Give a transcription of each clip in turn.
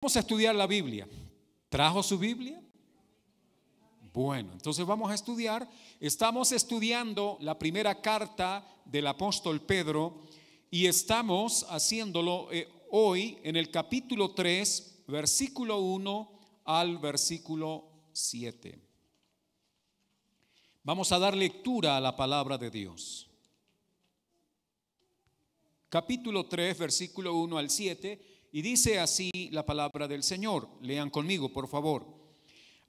Vamos a estudiar la Biblia. ¿Trajo su Biblia? Bueno, entonces vamos a estudiar. Estamos estudiando la primera carta del apóstol Pedro y estamos haciéndolo hoy en el capítulo 3, versículo 1 al versículo 7. Vamos a dar lectura a la palabra de Dios. Capítulo 3, versículo 1 al 7, y dice así la palabra del Señor. Lean conmigo, por favor.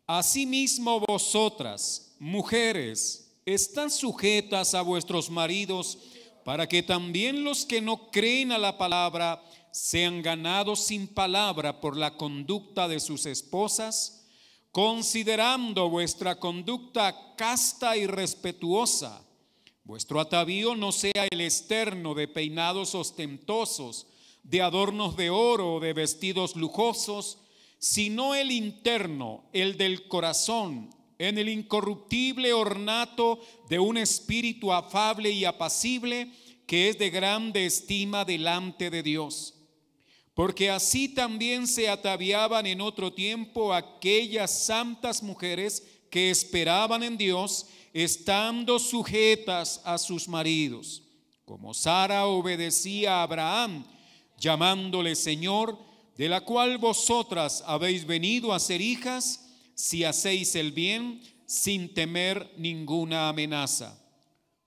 Asimismo vosotras, mujeres, están sujetas a vuestros maridos, para que también los que no creen a la palabra sean ganados sin palabra por la conducta de sus esposas, considerando vuestra conducta casta y respetuosa. Vuestro atavío no sea el externo de peinados ostentosos, de adornos de oro o de vestidos lujosos, sino el interno, el del corazón, en el incorruptible ornato de un espíritu afable y apacible, que es de grande estima delante de Dios. Porque así también se ataviaban en otro tiempo aquellas santas mujeres que esperaban en Dios, estando sujetas a sus maridos, como Sara obedecía a Abraham, llamándole Señor, de la cual vosotras habéis venido a ser hijas, si hacéis el bien sin temer ninguna amenaza.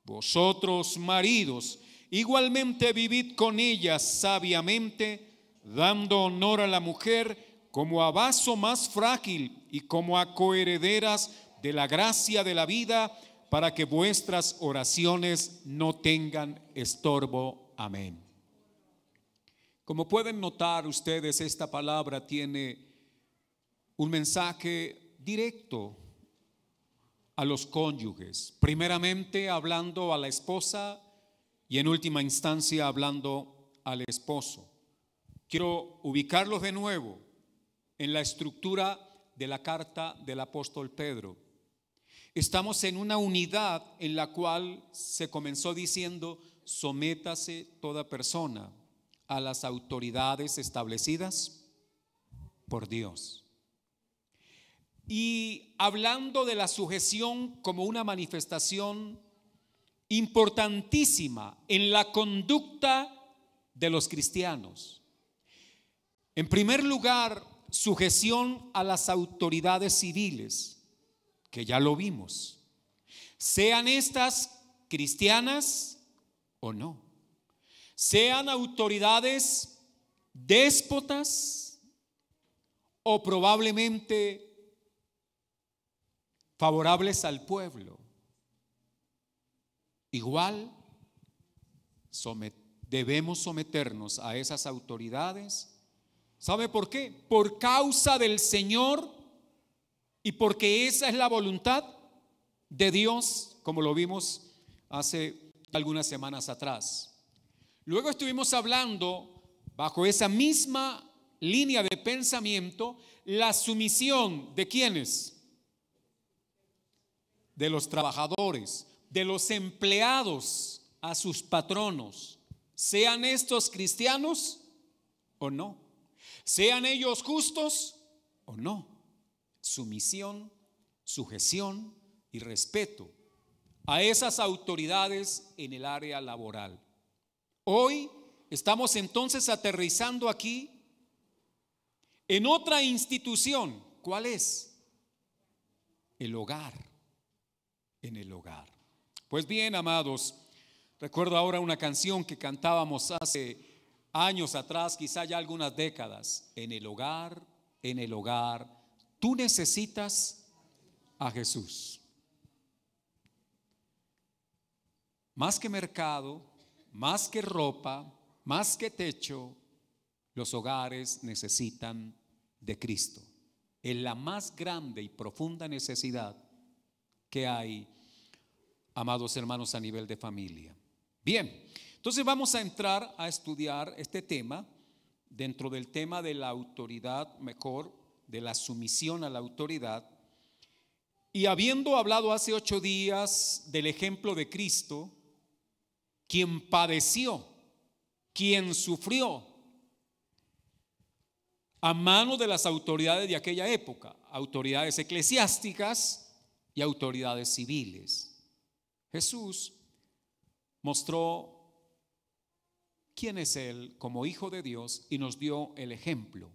Vosotros, maridos, igualmente vivid con ellas sabiamente, dando honor a la mujer como a vaso más frágil y como a coherederas de la gracia de la vida, para que vuestras oraciones no tengan estorbo. Amén. Como pueden notar ustedes, esta palabra tiene un mensaje directo a los cónyuges. Primeramente hablando a la esposa y en última instancia hablando al esposo. Quiero ubicarlos de nuevo en la estructura de la carta del apóstol Pedro. Estamos en una unidad en la cual se comenzó diciendo: sométase toda persona a las autoridades establecidas por Dios. Y hablando de la sujeción como una manifestación importantísima en la conducta de los cristianos. En primer lugar, sujeción a las autoridades civiles, que ya lo vimos, sean estas cristianas o no. Sean autoridades déspotas o probablemente favorables al pueblo. Igual debemos someternos a esas autoridades. ¿Sabe por qué? Por causa del Señor y porque esa es la voluntad de Dios, como lo vimos hace algunas semanas atrás. Luego estuvimos hablando, bajo esa misma línea de pensamiento, la sumisión de ¿quiénes? De los trabajadores, de los empleados a sus patronos, sean estos cristianos o no, sean ellos justos o no. Sumisión, sujeción y respeto a esas autoridades en el área laboral. Hoy estamos entonces aterrizando aquí en otra institución. ¿Cuál es? El hogar. En el hogar. Pues bien, amados, recuerdo ahora una canción que cantábamos hace años atrás, quizá ya algunas décadas. En el hogar, tú necesitas a Jesús. Más que mercado, más que ropa, más que techo, los hogares necesitan de Cristo. Es la más grande y profunda necesidad que hay, amados hermanos, a nivel de familia. Bien, entonces vamos a entrar a estudiar este tema dentro del tema de la autoridad, mejor, de la sumisión a la autoridad. Y habiendo hablado hace 8 días del ejemplo de Cristo, quien padeció, quien sufrió, a mano de las autoridades de aquella época, autoridades eclesiásticas y autoridades civiles. Jesús mostró quién es Él como Hijo de Dios y nos dio el ejemplo.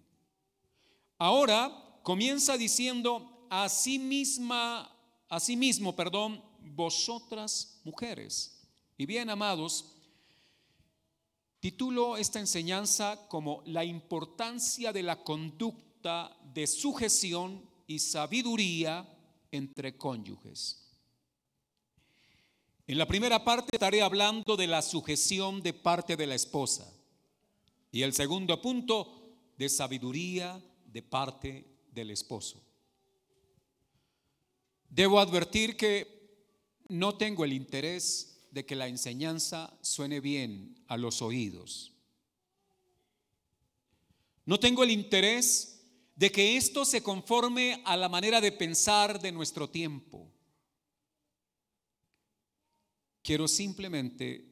Ahora comienza diciendo, asimismo, vosotras mujeres. Y bien, amados, titulo esta enseñanza como la importancia de la conducta de sujeción y sabiduría entre cónyuges. En la primera parte estaré hablando de la sujeción de parte de la esposa y el segundo punto de sabiduría de parte del esposo. Debo advertir que no tengo el interés de que la enseñanza suene bien a los oídos. No tengo el interés de que esto se conforme a la manera de pensar de nuestro tiempo. Quiero simplemente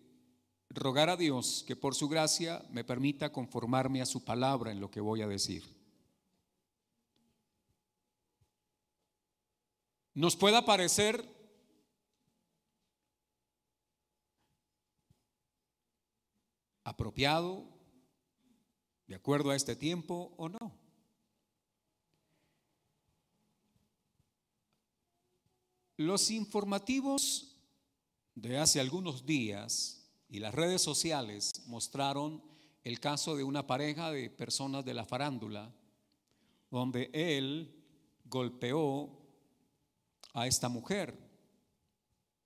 rogar a Dios que por su gracia me permita conformarme a su palabra en lo que voy a decir. Nos pueda parecer apropiado, de acuerdo a este tiempo o no. Los informativos de hace algunos días y las redes sociales mostraron el caso de una pareja de personas de la farándula, donde él golpeó a esta mujer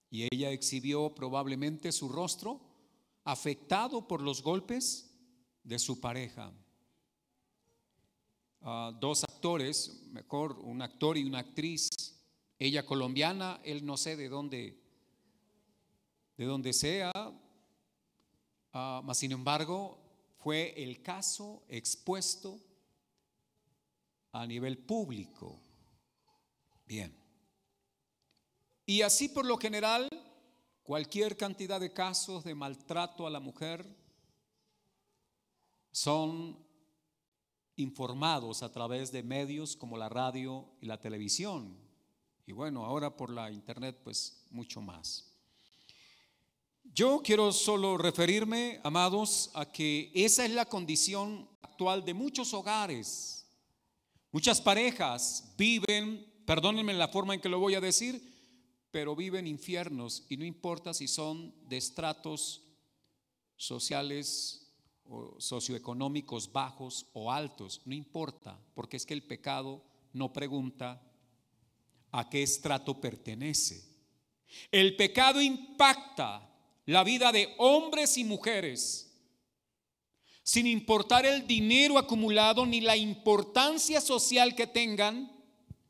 y ella exhibió probablemente su rostro afectado por los golpes de su pareja. Dos actores, mejor un actor y una actriz, ella colombiana, él no sé de dónde sea, mas sin embargo fue el caso expuesto a nivel público. Bien. Y así por lo general, cualquier cantidad de casos de maltrato a la mujer son informados a través de medios como la radio y la televisión. Y bueno, ahora por la internet pues mucho más. Yo quiero solo referirme, amados, a que esa es la condición actual de muchos hogares. Muchas parejas viven, perdónenme la forma en que lo voy a decir, pero viven infiernos y no importa si son de estratos sociales o socioeconómicos bajos o altos, no importa, porque es que el pecado no pregunta a qué estrato pertenece. El pecado impacta la vida de hombres y mujeres, sin importar el dinero acumulado, ni la importancia social que tengan,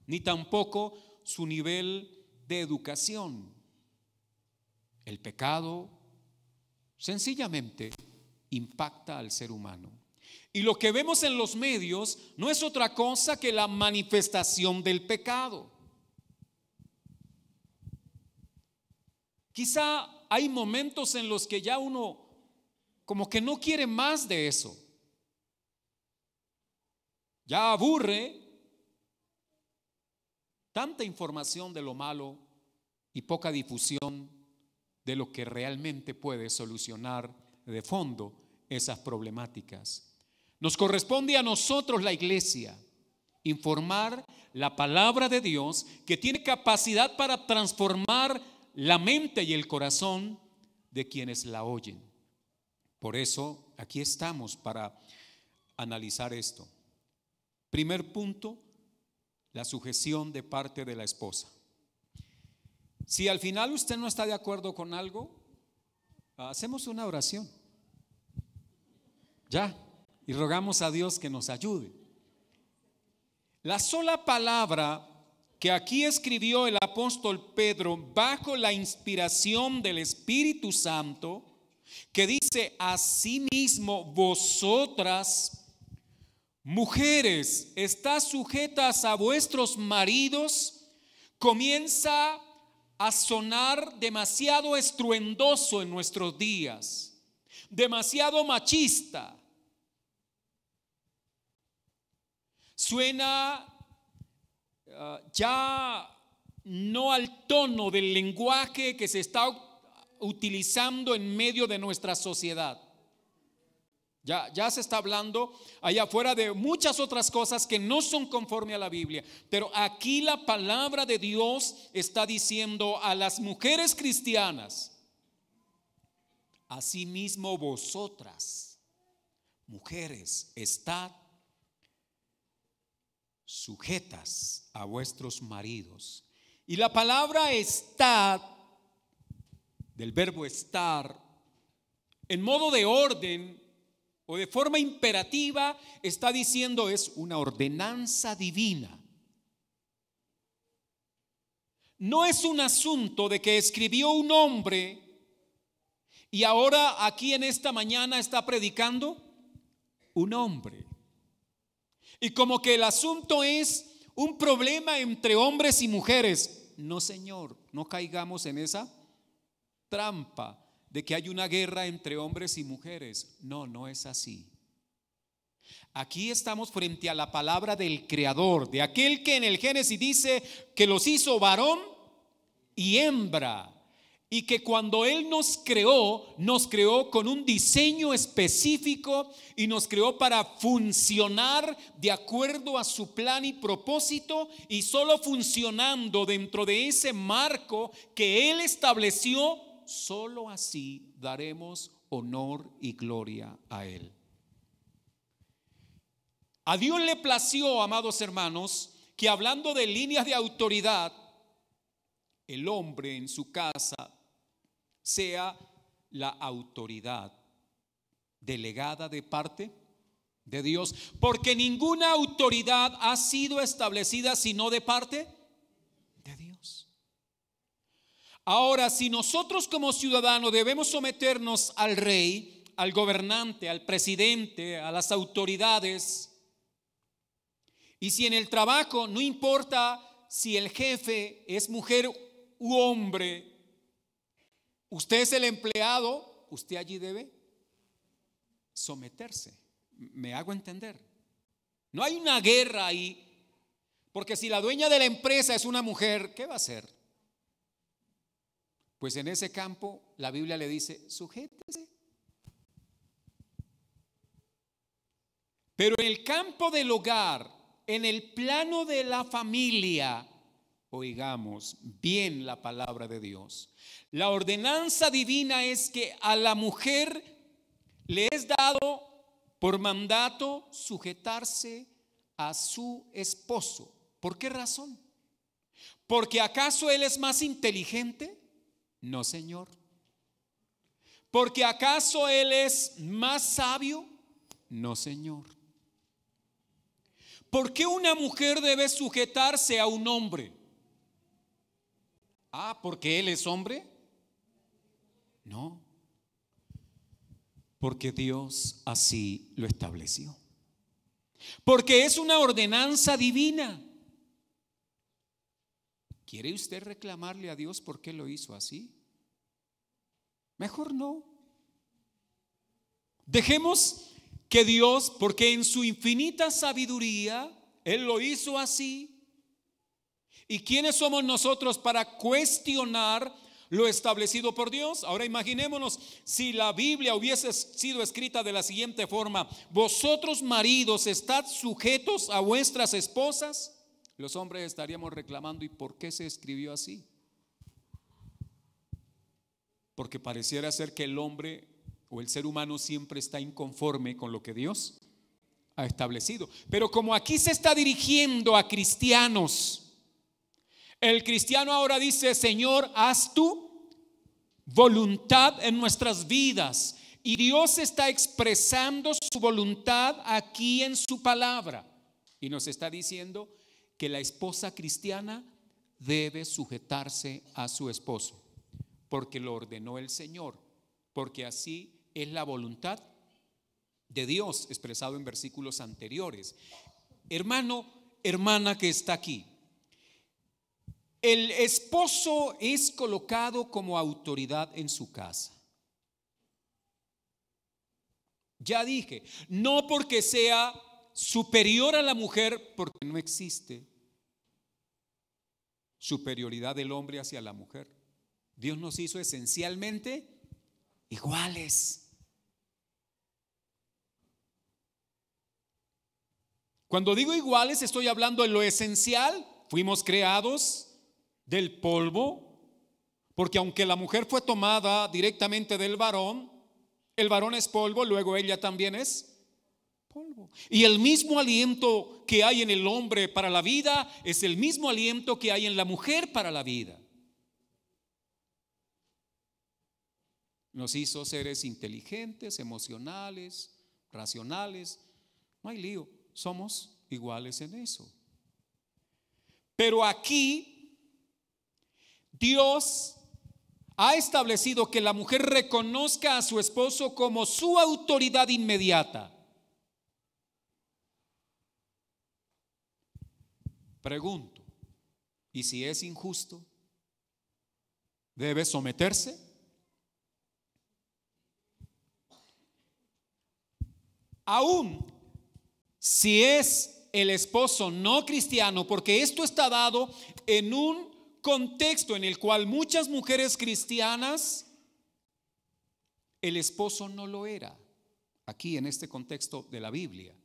ni tampoco su nivel de educación. El pecado sencillamente impacta al ser humano. Y lo que vemos en los medios no es otra cosa que la manifestación del pecado. Quizá hay momentos en los que ya uno como que no quiere más de eso. Ya aburre tanta información de lo malo y poca difusión de lo que realmente puede solucionar de fondo esas problemáticas. Nos corresponde a nosotros, la iglesia, informar la palabra de Dios que tiene capacidad para transformar la mente y el corazón de quienes la oyen. Por eso aquí estamos para analizar esto. Primer punto, la sujeción de parte de la esposa. Si al final usted no está de acuerdo con algo, hacemos una oración. Ya, y rogamos a Dios que nos ayude. La sola palabra que aquí escribió el apóstol Pedro bajo la inspiración del Espíritu Santo, que dice: asimismo vosotras, mujeres, estás sujetas a vuestros maridos, comienza a sonar demasiado estruendoso en nuestros días, demasiado machista. suena ya no al tono del lenguaje que se está utilizando en medio de nuestra sociedad. Ya se está hablando allá afuera de muchas otras cosas que no son conforme a la Biblia. Pero aquí la palabra de Dios está diciendo a las mujeres cristianas: asimismo vosotras, mujeres, estad sujetas a vuestros maridos. Y la palabra estad, del verbo estar, en modo de orden o de forma imperativa, está diciendo es una ordenanza divina. No es un asunto de que escribió un hombre y ahora aquí en esta mañana está predicando un hombre. Y como que el asunto es un problema entre hombres y mujeres. No, Señor, no caigamos en esa trampa de que hay una guerra entre hombres y mujeres. No, no es así. Aquí estamos frente a la palabra del Creador, de aquel que en el Génesis dice que los hizo varón y hembra, y que cuando Él nos creó con un diseño específico y nos creó para funcionar de acuerdo a su plan y propósito, y solo funcionando dentro de ese marco que Él estableció, solo así daremos honor y gloria a Él. A Dios le plació, amados hermanos, que hablando de líneas de autoridad, el hombre en su casa sea la autoridad delegada de parte de Dios, porque ninguna autoridad ha sido establecida sino de parte de Dios. Ahora, si nosotros como ciudadanos debemos someternos al rey, al gobernante, al presidente, a las autoridades, y si en el trabajo, no importa si el jefe es mujer u hombre, usted es el empleado, usted allí debe someterse. ¿Me hago entender? No hay una guerra ahí, porque si la dueña de la empresa es una mujer, ¿qué va a hacer? Pues en ese campo la Biblia le dice: sujétese. Pero en el campo del hogar, en el plano de la familia, oigamos bien la palabra de Dios. La ordenanza divina es que a la mujer le es dado por mandato sujetarse a su esposo. ¿Por qué razón? ¿Porque acaso él es más inteligente? No, Señor. ¿Porque acaso él es más sabio? No, Señor. ¿Por qué una mujer debe sujetarse a un hombre? ¿Porque él es hombre? No, porque Dios así lo estableció. Porque es una ordenanza divina. ¿Quiere usted reclamarle a Dios por qué lo hizo así? Mejor no. Dejemos que Dios, porque en su infinita sabiduría Él lo hizo así. ¿Y quiénes somos nosotros para cuestionar lo establecido por Dios? Ahora imaginémonos si la Biblia hubiese sido escrita de la siguiente forma: vosotros maridos, estad sujetos a vuestras esposas. Los hombres estaríamos reclamando: ¿y por qué se escribió así? Porque pareciera ser que el hombre o el ser humano siempre está inconforme con lo que Dios ha establecido. Pero como aquí se está dirigiendo a cristianos, el cristiano ahora dice: Señor, haz tu voluntad en nuestras vidas. Y Dios está expresando su voluntad aquí en su palabra. Y nos está diciendo que la esposa cristiana debe sujetarse a su esposo, porque lo ordenó el Señor, porque así es la voluntad de Dios, expresado en versículos anteriores. Hermano, hermana que está aquí, el esposo es colocado como autoridad en su casa. Ya dije, no porque sea superior a la mujer porque no existe superioridad del hombre hacia la mujer. Dios nos hizo esencialmente iguales. Cuando digo iguales, estoy hablando de lo esencial. Fuimos creados del polvo, porque aunque la mujer fue tomada directamente del varón, el varón es polvo, luego ella también es polvo. Y el mismo aliento que hay en el hombre para la vida es el mismo aliento que hay en la mujer para la vida. Nos hizo seres inteligentes, emocionales, racionales. No hay lío, somos iguales en eso. Pero aquí Dios ha establecido que la mujer reconozca a su esposo como su autoridad inmediata. Pregunto, ¿y si es injusto, debe someterse? Aún si es el esposo no cristiano, porque esto está dado en un contexto en el cual muchas mujeres cristianas, el esposo no lo era, aquí en este contexto de la Biblia.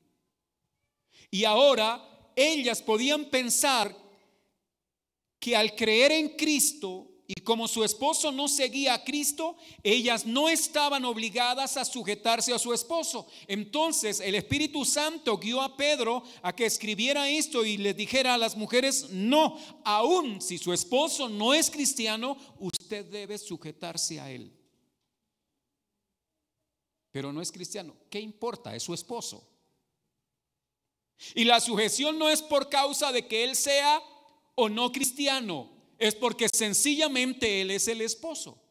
Y ahora ellas podían pensar que al creer en Cristo y como su esposo no seguía a Cristo, ellas no estaban obligadas a sujetarse a su esposo. Entonces el Espíritu Santo guió a Pedro a que escribiera esto y les dijera a las mujeres: no, aun si su esposo no es cristiano, usted debe sujetarse a él. Pero no es cristiano, ¿qué importa? Es su esposo. Y la sujeción no es por causa de que él sea o no cristiano, es porque sencillamente él es el esposo.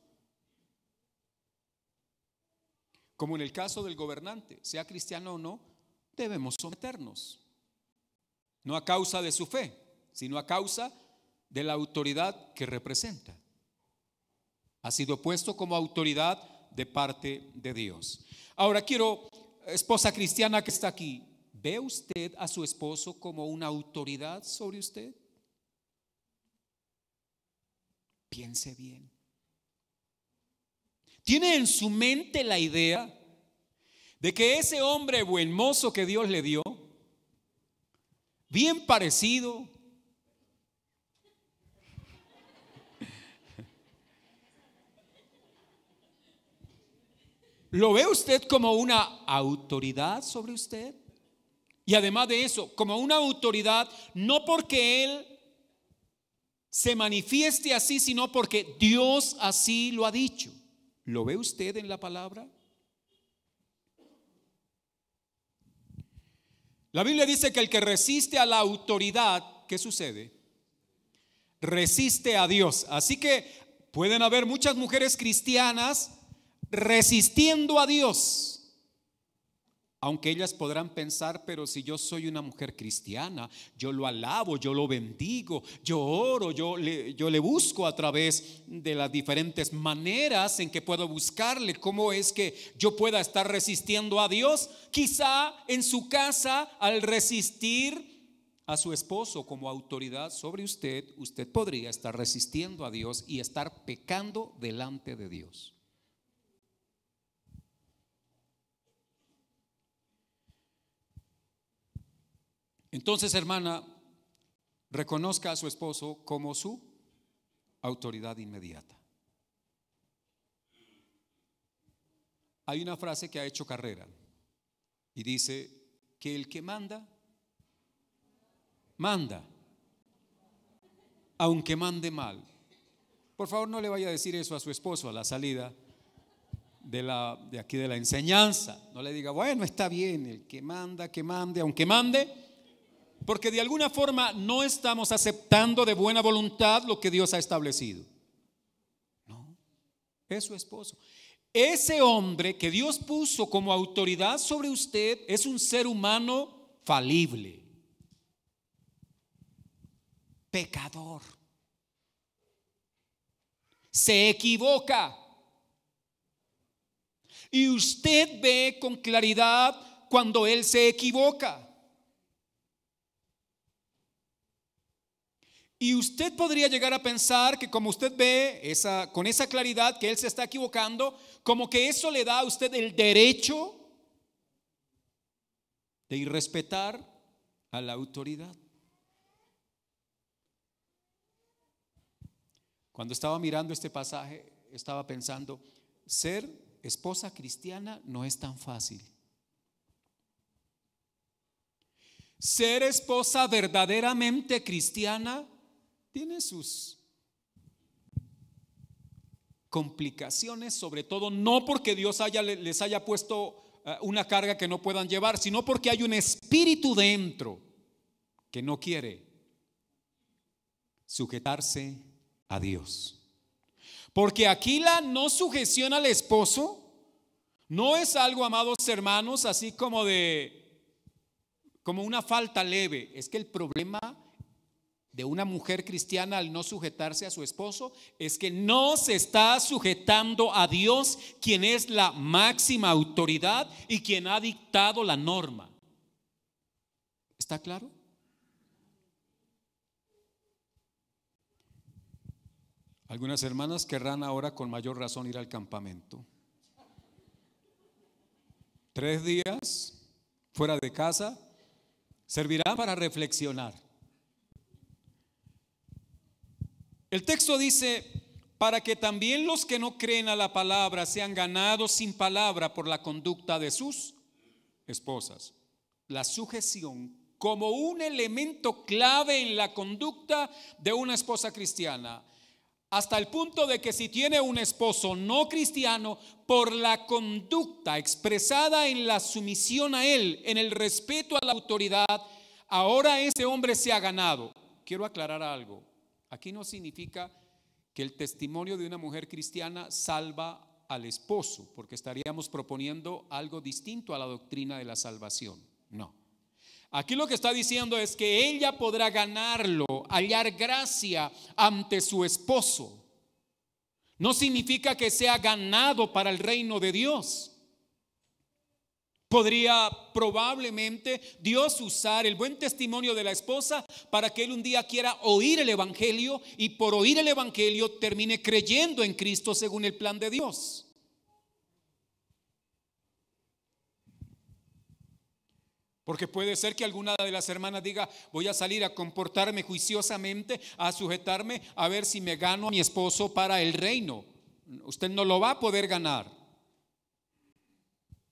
Como en el caso del gobernante, sea cristiano o no, debemos someternos. No a causa de su fe, sino a causa de la autoridad que representa. Ha sido puesto como autoridad de parte de Dios. Ahora quiero, esposa cristiana que está aquí, ¿ve usted a su esposo como una autoridad sobre usted? Piense bien. ¿Tiene en su mente la idea de que ese hombre buen mozo que Dios le dio, bien parecido, lo ve usted como una autoridad sobre usted? Y además de eso, como una autoridad, no porque él se manifieste así, sino porque Dios así lo ha dicho. ¿Lo ve usted en la palabra? La Biblia dice que el que resiste a la autoridad, ¿qué sucede? Resiste a Dios. Así que pueden haber muchas mujeres cristianas resistiendo a Dios. Aunque ellas podrán pensar, pero si yo soy una mujer cristiana, yo lo alabo, yo lo bendigo, yo oro, yo le busco a través de las diferentes maneras en que puedo buscarle. ¿Cómo es que yo pueda estar resistiendo a Dios? Quizá en su casa, al resistir a su esposo como autoridad sobre usted, usted podría estar resistiendo a Dios y estar pecando delante de Dios. Entonces, hermana, reconozca a su esposo como su autoridad inmediata. Hay una frase que ha hecho carrera y dice que el que manda, manda, aunque mande mal. Por favor, no le vaya a decir eso a su esposo a la salida de aquí de la enseñanza. No le diga, bueno, está bien, el que manda, que mande, aunque mande. Porque de alguna forma no estamos aceptando de buena voluntad lo que Dios ha establecido. No, es su esposo. Ese hombre que Dios puso como autoridad sobre usted es un ser humano falible, pecador, se equivoca. Y usted ve con claridad cuando él se equivoca. Y usted podría llegar a pensar que como usted ve con esa claridad que él se está equivocando, como que eso le da a usted el derecho de irrespetar a la autoridad. Cuando estaba mirando este pasaje, estaba pensando, ser esposa cristiana no es tan fácil. Ser esposa verdaderamente cristiana tiene sus complicaciones, sobre todo no porque Dios les haya puesto una carga que no puedan llevar, sino porque hay un espíritu dentro que no quiere sujetarse a Dios. Porque aquí la no sujeción al esposo no es algo, amados hermanos, así como una falta leve. Es que el problema de una mujer cristiana al no sujetarse a su esposo es que no se está sujetando a Dios, quien es la máxima autoridad y quien ha dictado la norma. ¿Está claro? Algunas hermanas querrán ahora con mayor razón ir al campamento. 3 días fuera de casa servirá para reflexionar. El texto dice, para que también los que no creen a la palabra sean ganados sin palabra por la conducta de sus esposas. La sujeción como un elemento clave en la conducta de una esposa cristiana, hasta el punto de que si tiene un esposo no cristiano, por la conducta expresada en la sumisión a él, en el respeto a la autoridad, ahora ese hombre se ha ganado. Quiero aclarar algo. Aquí no significa que el testimonio de una mujer cristiana salva al esposo, porque estaríamos proponiendo algo distinto a la doctrina de la salvación. No. Aquí lo que está diciendo es que ella podrá ganarlo, hallar gracia ante su esposo. No significa que sea ganado para el reino de Dios. Podría probablemente Dios usar el buen testimonio de la esposa para que él un día quiera oír el evangelio y por oír el evangelio termine creyendo en Cristo según el plan de Dios. Porque puede ser que alguna de las hermanas diga, voy a salir a comportarme juiciosamente, a sujetarme, a ver si me gano a mi esposo para el reino. Usted no lo va a poder ganar.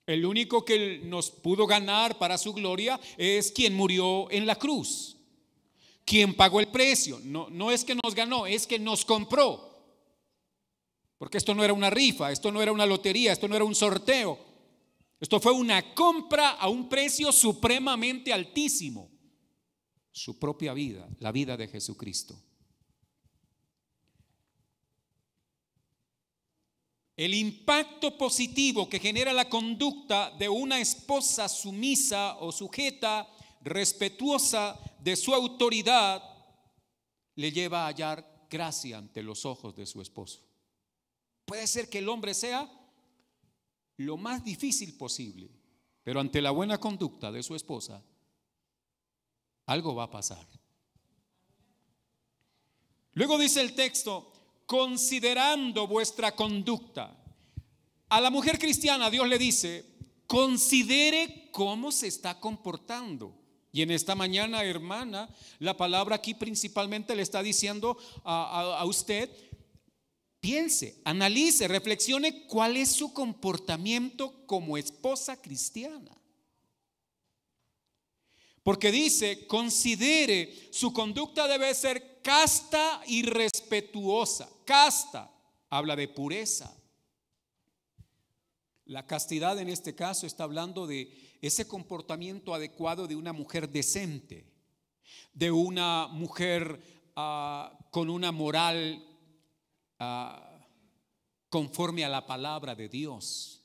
El único que nos pudo ganar para su gloria es quien murió en la cruz, quien pagó el precio. No es que nos ganó, es que nos compró. Porque esto no era una rifa, esto no era una lotería, esto no era un sorteo. Esto fue una compra a un precio supremamente altísimo. Su propia vida, la vida de Jesucristo. El impacto positivo que genera la conducta de una esposa sumisa o sujeta, respetuosa de su autoridad, le lleva a hallar gracia ante los ojos de su esposo. Puede ser que el hombre sea lo más difícil posible, pero ante la buena conducta de su esposa, algo va a pasar. Luego dice el texto, considerando vuestra conducta. A la mujer cristiana Dios le dice, considere cómo se está comportando. Y en esta mañana, hermana, la palabra aquí principalmente le está diciendo a usted, piense, analice, reflexione cuál es su comportamiento como esposa cristiana. Porque dice, considere, su conducta debe ser casta y respetuosa. Casta, habla de pureza. La castidad en este caso está hablando de ese comportamiento adecuado de una mujer decente, de una mujer con una moral conforme a la palabra de Dios.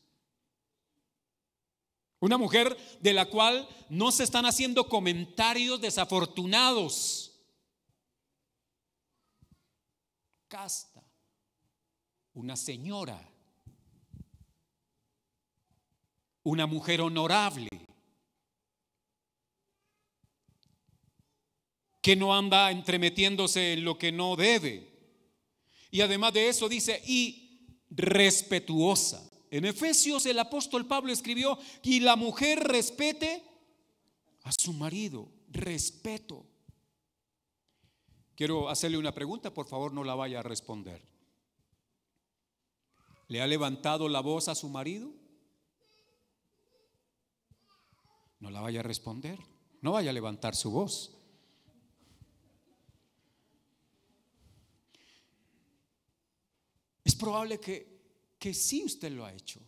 Una mujer de la cual no se están haciendo comentarios desafortunados. Casta, una señora, una mujer honorable, que no anda entremetiéndose en lo que no debe. Y además de eso dice, y respetuosa. En Efesios el apóstol Pablo escribió, y la mujer respete a su marido. Respeto. Quiero hacerle una pregunta, por favor no la vaya a responder. ¿Le ha levantado la voz a su marido? No la vaya a responder, no vaya a levantar su voz. Es probable que sí usted lo ha hecho.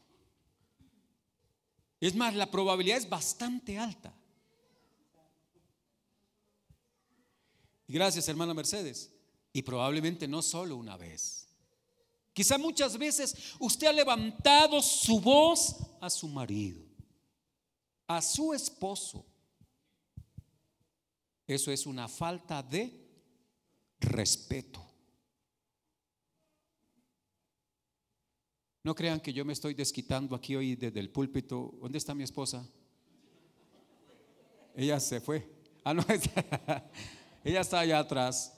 Es más, la probabilidad es bastante alta. Y gracias, hermana Mercedes. Y probablemente no solo una vez. Quizá muchas veces usted ha levantado su voz a su marido, a su esposo. Eso es una falta de respeto. No crean que yo me estoy desquitando aquí hoy desde el púlpito. ¿Dónde está mi esposa? Ella se fue. No, ella está allá atrás.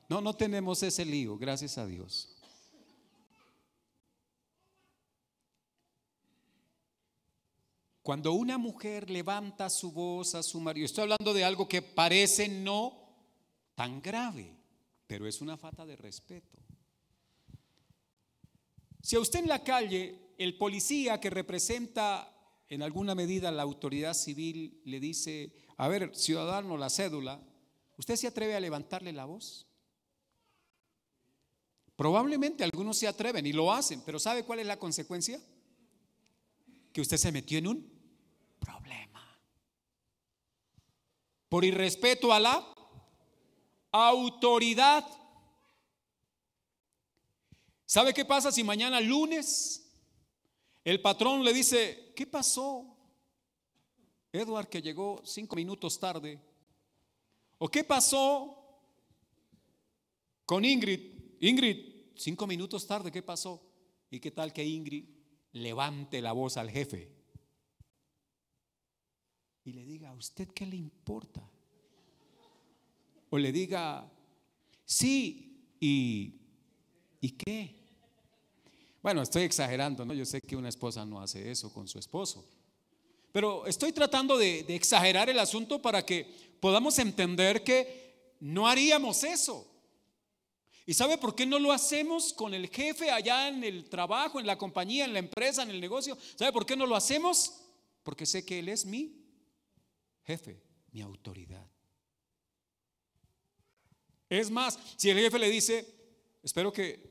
No tenemos ese lío, gracias a Dios. Cuando una mujer levanta su voz a su marido, estoy hablando de algo que parece no tan grave, pero es una falta de respeto. Si a usted en la calle, el policía que representa en alguna medida la autoridad civil le dice, a ver, ciudadano, la cédula, ¿usted se atreve a levantarle la voz? Probablemente algunos se atreven y lo hacen, pero ¿sabe cuál es la consecuencia? Que usted se metió en un problema por irrespeto a la autoridad. ¿Sabe qué pasa si mañana lunes el patrón le dice, ¿qué pasó, Edward, que llegó 5 minutos tarde? ¿O qué pasó con Ingrid? Ingrid, 5 minutos tarde, ¿qué pasó? ¿Y qué tal que Ingrid levante la voz al jefe y le diga, ¿a usted qué le importa? O le diga, sí, ¿y qué? Bueno, estoy exagerando, ¿no? Yo sé que una esposa no hace eso con su esposo, pero estoy tratando de exagerar el asunto para que podamos entender que no haríamos eso. ¿Y sabe por qué no lo hacemos con el jefe allá en el trabajo, en la compañía, en la empresa, en el negocio? ¿Sabe por qué no lo hacemos? Porque sé que él es mi jefe, mi autoridad. Es más, si el jefe le dice, espero que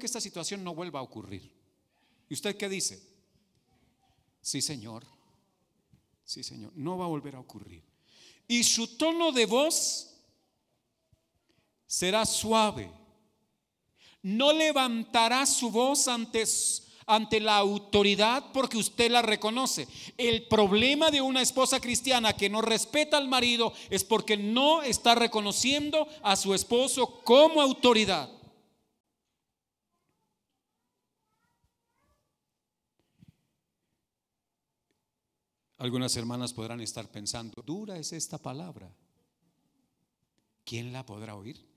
esta situación no vuelva a ocurrir. ¿Y usted qué dice? Sí, señor, no va a volver a ocurrir. Y su tono de voz será suave. No levantará su voz ante la autoridad porque usted la reconoce. El problema de una esposa cristiana que no respeta al marido es porque no está reconociendo a su esposo como autoridad. Algunas hermanas podrán estar pensando, dura es esta palabra. ¿Quién la podrá oír?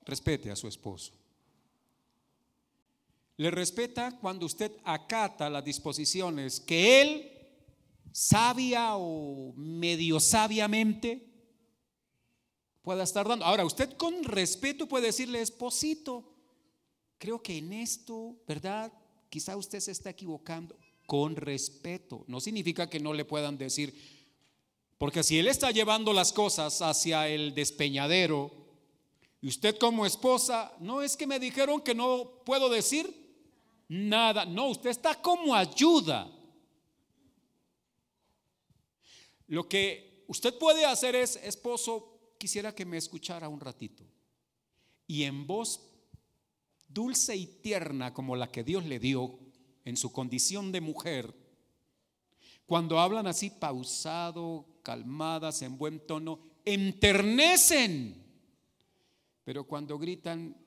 Respete a su esposo. Le respeta cuando usted acata las disposiciones que él, sabia o medio sabiamente, pueda estar dando. Ahora, usted con respeto puede decirle, esposito, creo que en esto, ¿verdad? Quizá usted se está equivocando. Con respeto. No significa que no le puedan decir, porque si él está llevando las cosas hacia el despeñadero y usted como esposa, no es que me dijeron que no puedo decir nada. No, usted está como ayuda. Lo que usted puede hacer es, esposo, quisiera que me escuchara un ratito. Y en voz dulce y tierna como la que Dios le dio en su condición de mujer, cuando hablan así pausado, calmadas, en buen tono, enternecen. Pero cuando gritan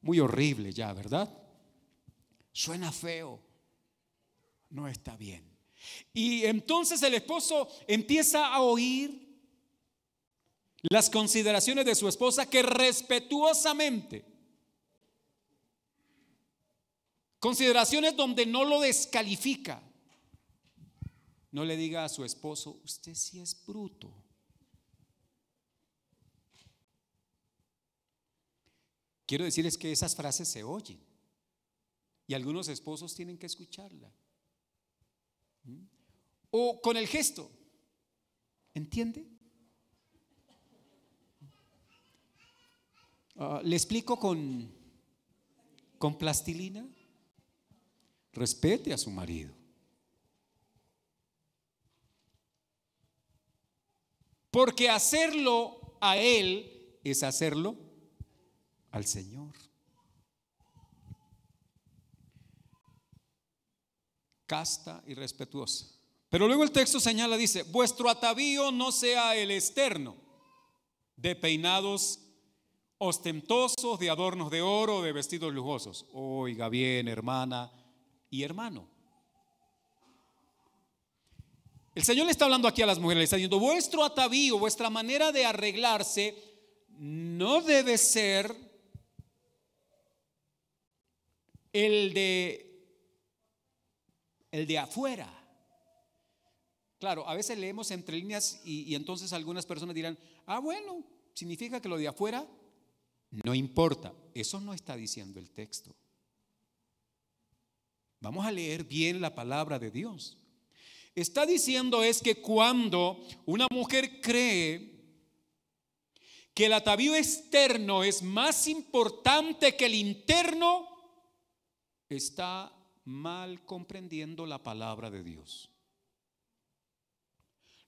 muy horrible ya, ¿verdad? Suena feo, no está bien. Y entonces el esposo empieza a oír las consideraciones de su esposa, que respetuosamente, consideraciones donde no lo descalifica. No le diga a su esposo: usted sí es bruto. Quiero decirles que esas frases se oyen y algunos esposos tienen que escucharla. O con el gesto, ¿entiende? Le explico con plastilina. Respete a su marido. Porque hacerlo a él es hacerlo al Señor. Casta y respetuosa. Pero luego el texto señala, dice: vuestro atavío no sea el externo, de peinados ostentosos, de adornos de oro, de vestidos lujosos. Oiga bien, hermana y hermano. El Señor le está hablando aquí a las mujeres, le está diciendo: vuestro atavío, vuestra manera de arreglarse no debe ser el de afuera. Claro, a veces leemos entre líneas y entonces algunas personas dirán: bueno, significa que lo de afuera no importa. Eso no está diciendo el texto. Vamos a leer bien la palabra de Dios. Está diciendo es que cuando una mujer cree que el atavío externo es más importante que el interno, está mal comprendiendo la palabra de Dios.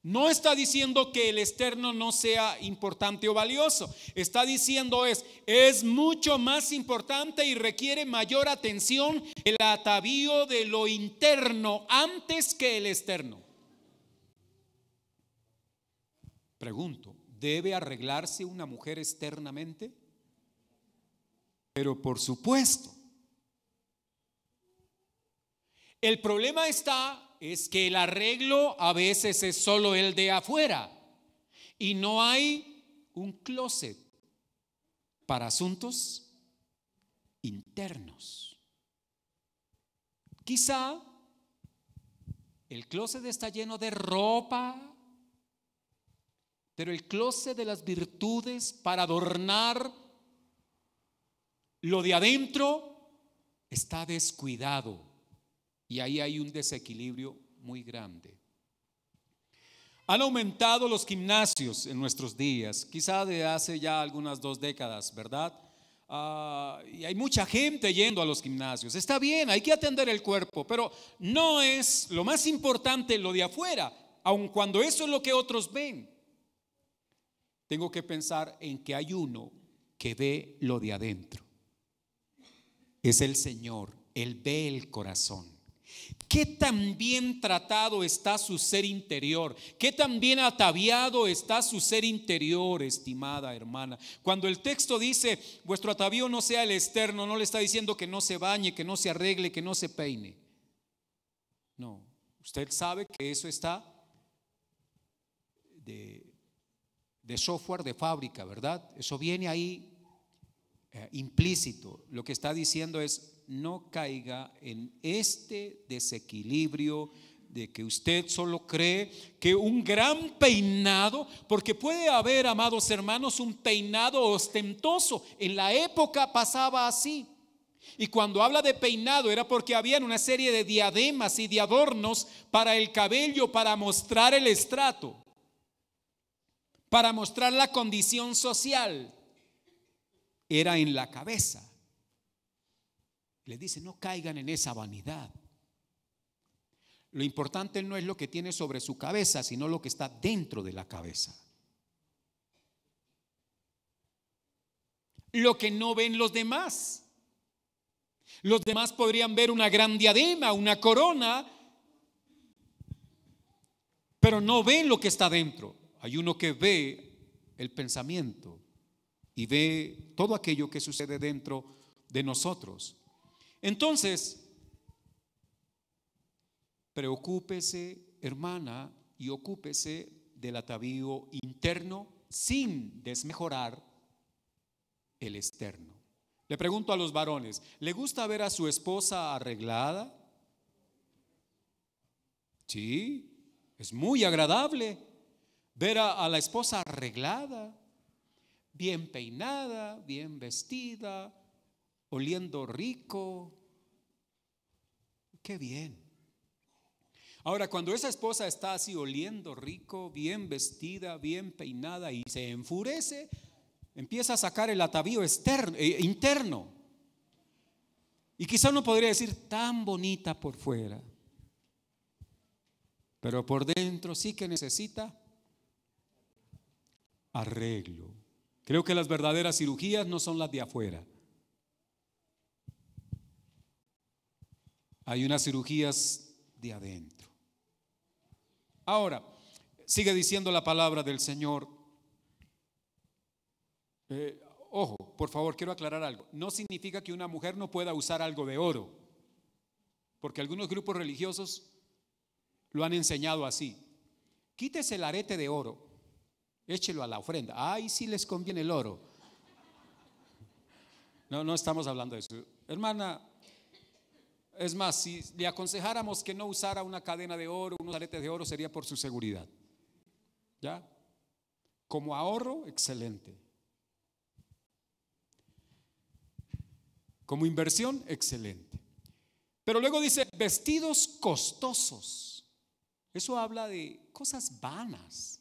No está diciendo que el externo no sea importante o valioso. Está diciendo es mucho más importante y requiere mayor atención el atavío de lo interno antes que el externo. Pregunto: ¿debe arreglarse una mujer externamente? Pero por supuesto. El problema es que el arreglo a veces es solo el de afuera y no hay un closet para asuntos internos. Quizá el closet está lleno de ropa, pero el closet de las virtudes para adornar lo de adentro está descuidado. Y ahí hay un desequilibrio muy grande. Han aumentado los gimnasios en nuestros días, quizá de hace ya algunas 2 décadas, ¿verdad? Y hay mucha gente yendo a los gimnasios. Está bien, hay que atender el cuerpo, pero no es lo más importante lo de afuera, aun cuando eso es lo que otros ven. Tengo que pensar en que hay uno que ve lo de adentro. Es el Señor, Él ve el corazón. ¿Qué tan bien tratado está su ser interior? ¿Qué tan bien ataviado está su ser interior, estimada hermana? Cuando el texto dice: vuestro atavío no sea el externo, no le está diciendo que no se bañe, que no se arregle, que no se peine. No, usted sabe que eso está de software de fábrica, ¿verdad? Eso viene ahí implícito. Lo que está diciendo es: no caiga en este desequilibrio de que usted solo cree que un gran peinado, porque puede haber, amados hermanos, un peinado ostentoso. En la época pasaba así. Y cuando habla de peinado era porque habían una serie de diademas y de adornos para el cabello, para mostrar el estrato, para mostrar la condición social. Era en la cabeza. Le dice: no caigan en esa vanidad. Lo importante no es lo que tiene sobre su cabeza, sino lo que está dentro de la cabeza. Lo que no ven los demás. Los demás podrían ver una gran diadema, una corona, pero no ven lo que está dentro. Hay uno que ve el pensamiento y ve todo aquello que sucede dentro de nosotros. Entonces, preocúpese, hermana, y ocúpese del atavío interno sin desmejorar el externo. Le pregunto a los varones, ¿le gusta ver a su esposa arreglada? Sí, es muy agradable ver a la esposa arreglada, bien peinada, bien vestida, oliendo rico. Qué bien. Ahora, cuando esa esposa está así oliendo rico, bien vestida, bien peinada y se enfurece, empieza a sacar el atavío interno. Y quizá uno podría decir, tan bonita por fuera, pero por dentro sí que necesita arreglo. Creo que las verdaderas cirugías no son las de afuera. Hay unas cirugías de adentro. Ahora, sigue diciendo la palabra del Señor. Ojo, por favor, quiero aclarar algo. No significa que una mujer no pueda usar algo de oro, porque algunos grupos religiosos lo han enseñado así. Quítese el arete de oro, échelo a la ofrenda. Ay, sí les conviene el oro. No estamos hablando de eso. Hermana, es más, si le aconsejáramos que no usara una cadena de oro, unos aretes de oro, sería por su seguridad. ¿Ya? Como ahorro, excelente. Como inversión, excelente. Pero luego dice, vestidos costosos. Eso habla de cosas vanas.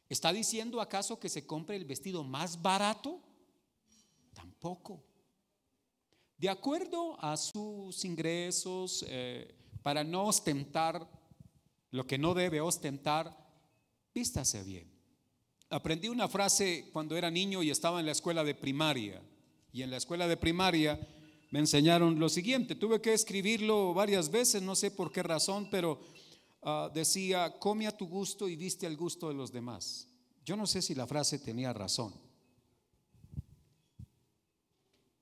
¿Está diciendo acaso que se compre el vestido más barato? Tampoco. De acuerdo a sus ingresos, para no ostentar lo que no debe ostentar, vístase bien. Aprendí una frase cuando era niño y estaba en la escuela de primaria. Y en la escuela de primaria me enseñaron lo siguiente. Tuve que escribirlo varias veces, no sé por qué razón, pero decía, come a tu gusto y viste al gusto de los demás. Yo no sé si la frase tenía razón,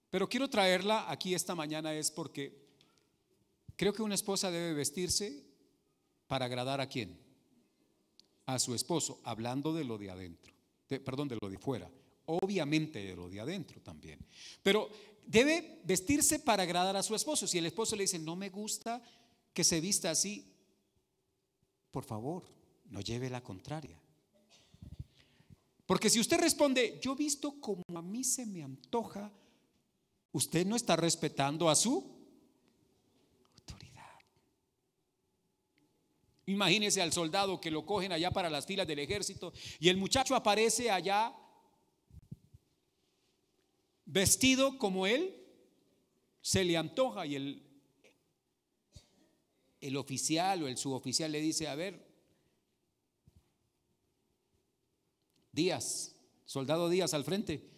pero quiero traerla aquí esta mañana es porque creo que una esposa debe vestirse para agradar ¿a quién? A su esposo, hablando de lo de adentro, de lo de fuera, obviamente de lo de adentro también, pero debe vestirse para agradar a su esposo. Si el esposo le dice, no me gusta que se vista así, por favor, no lleve la contraria. Porque si usted responde, yo visto como a mí se me antoja, usted no está respetando a su autoridad. Imagínese al soldado que lo cogen allá para las filas del ejército y el muchacho aparece allá vestido como él se le antoja y el oficial o el suboficial le dice, a ver, Díaz, soldado Díaz al frente.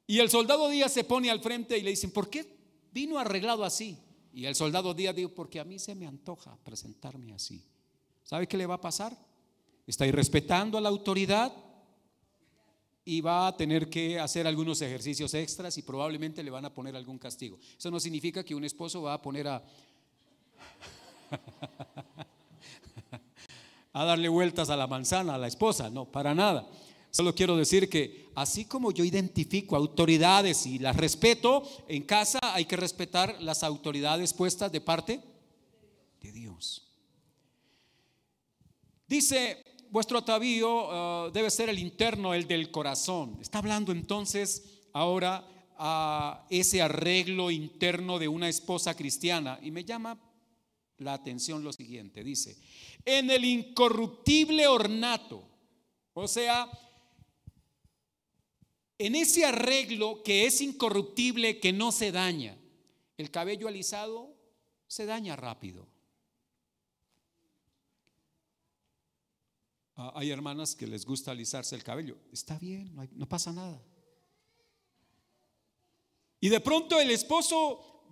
Y el soldado Díaz se pone al frente y le dicen, ¿por qué vino arreglado así? Y el soldado Díaz dijo, porque a mí se me antoja presentarme así. ¿Sabe qué le va a pasar? Está irrespetando a la autoridad y va a tener que hacer algunos ejercicios extras y probablemente le van a poner algún castigo. Eso no significa que un esposo va a poner a darle vueltas a la manzana a la esposa, no, para nada. Solo quiero decir que así como yo identifico autoridades y las respeto, en casa hay que respetar las autoridades puestas de parte de Dios. Dice, vuestro atavío debe ser el interno, el del corazón. Está hablando entonces ahora a ese arreglo interno de una esposa cristiana. Y me llama la atención lo siguiente, dice, en el incorruptible ornato, o sea, en ese arreglo que es incorruptible, que no se daña. El cabello alisado se daña rápido. Hay hermanas que les gusta alisarse el cabello. Está bien, no pasa nada. Y de pronto el esposo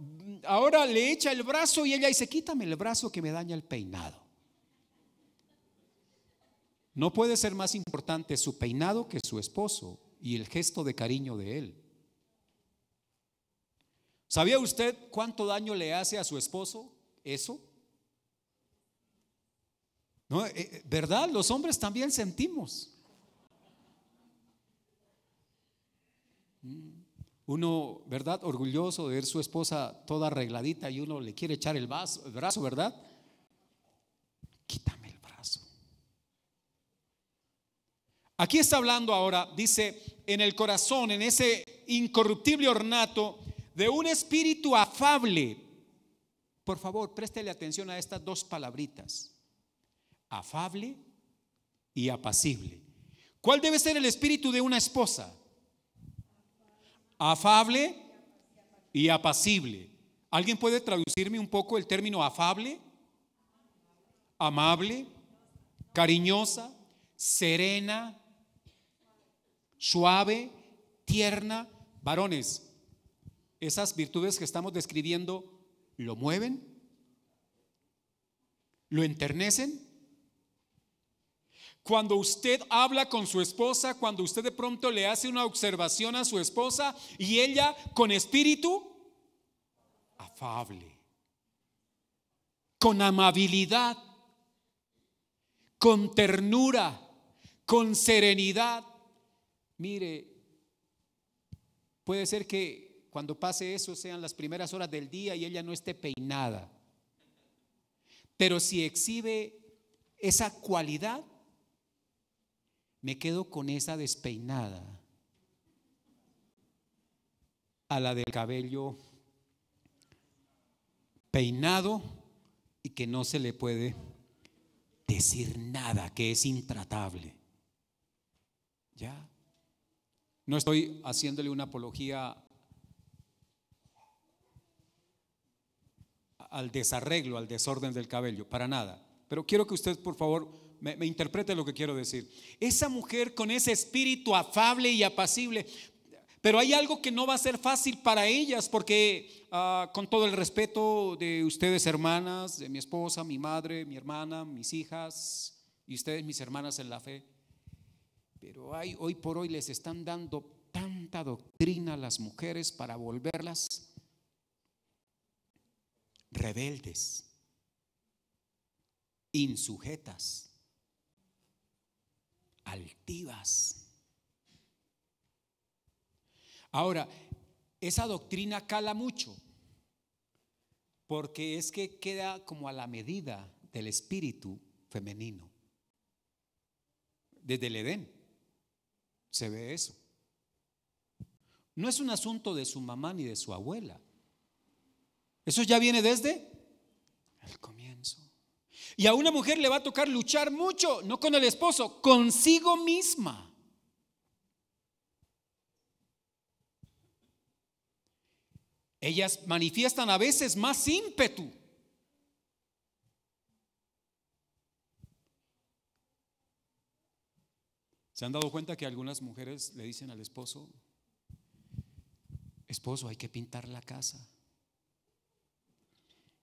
ahora le echa el brazo y ella dice, quítame el brazo que me daña el peinado. No puede ser más importante su peinado que su esposo y el gesto de cariño de él. ¿Sabía usted cuánto daño le hace a su esposo eso? ¿No? ¿Verdad? Los hombres también sentimos. Uno, ¿verdad? Orgulloso de ver su esposa toda arregladita y uno le quiere echar el brazo, ¿verdad? Quítame el brazo. Aquí está hablando ahora, dice, en el corazón, en ese incorruptible ornato de un espíritu afable. Por favor, préstele atención a estas dos palabritas: afable y apacible. ¿Cuál debe ser el espíritu de una esposa? Afable y apacible. ¿Alguien puede traducirme un poco el término afable? Amable, cariñosa, serena, suave, tierna. Varones, esas virtudes que estamos describiendo, ¿lo mueven? ¿Lo enternecen? Cuando usted habla con su esposa, cuando usted de pronto le hace una observación a su esposa y ella con espíritu afable, con amabilidad, con ternura, con serenidad. Mire, puede ser que cuando pase eso sean las primeras horas del día y ella no esté peinada, pero si exhibe esa cualidad, me quedo con esa despeinada, a la del cabello peinado y que no se le puede decir nada, que es intratable. Ya. No estoy haciéndole una apología al desarreglo, al desorden del cabello, para nada. Pero quiero que usted, por favor, me interprete lo que quiero decir. Esa mujer con ese espíritu afable y apacible, pero hay algo que no va a ser fácil para ellas, porque con todo el respeto de ustedes, hermanas, de mi esposa, mi madre, mi hermana, mis hijas y ustedes, mis hermanas en la fe, pero hoy por hoy les están dando tanta doctrina a las mujeres para volverlas rebeldes, insujetas, altivas. Ahora, esa doctrina cala mucho, porque es que queda como a la medida del espíritu femenino. Desde el Edén se ve eso. No es un asunto de su mamá ni de su abuela. Eso ya viene desde el comienzo. Y a una mujer le va a tocar luchar mucho, no con el esposo, consigo misma. Ellas manifiestan a veces más ímpetu. ¿Se han dado cuenta que algunas mujeres le dicen al esposo: esposo, hay que pintar la casa?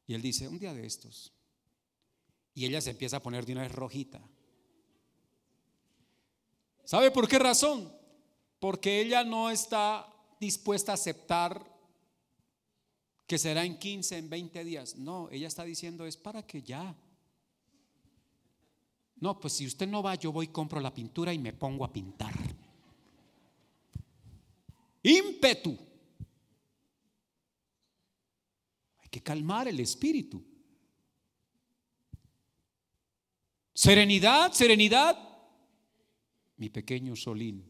Y él dice: un día de estos. Y ella se empieza a poner de una vez rojita. ¿Sabe por qué razón? Porque ella no está dispuesta a aceptar que será en 15, en 20 días. No, ella está diciendo: es para que ya. No, pues si usted no va, yo voy, compro la pintura y me pongo a pintar. Ímpetu. Hay que calmar el espíritu. Serenidad, serenidad, mi pequeño Solín,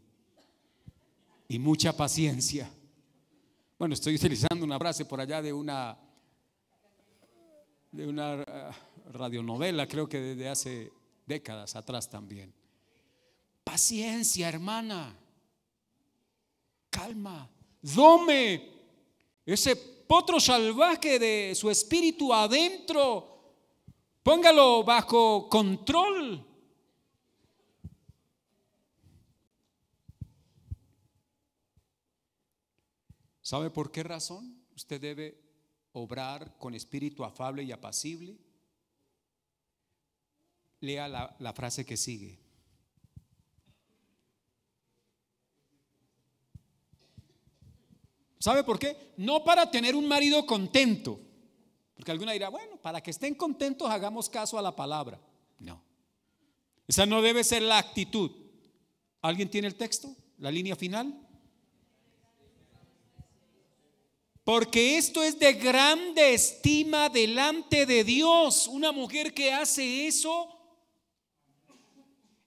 y mucha paciencia. Bueno, estoy utilizando una frase por allá de una radionovela, creo que desde hace décadas atrás también. Paciencia, hermana, calma, dome ese potro salvaje de su espíritu adentro. Póngalo bajo control. ¿Sabe por qué razón usted debe obrar con espíritu afable y apacible? Lea la frase que sigue. ¿Sabe por qué? No para tener un marido contento, porque alguna dirá, bueno, para que estén contentos hagamos caso a la palabra. No, esa no debe ser la actitud. ¿Alguien tiene el texto? ¿La línea final? Porque esto es de grande estima delante de Dios. Una mujer que hace eso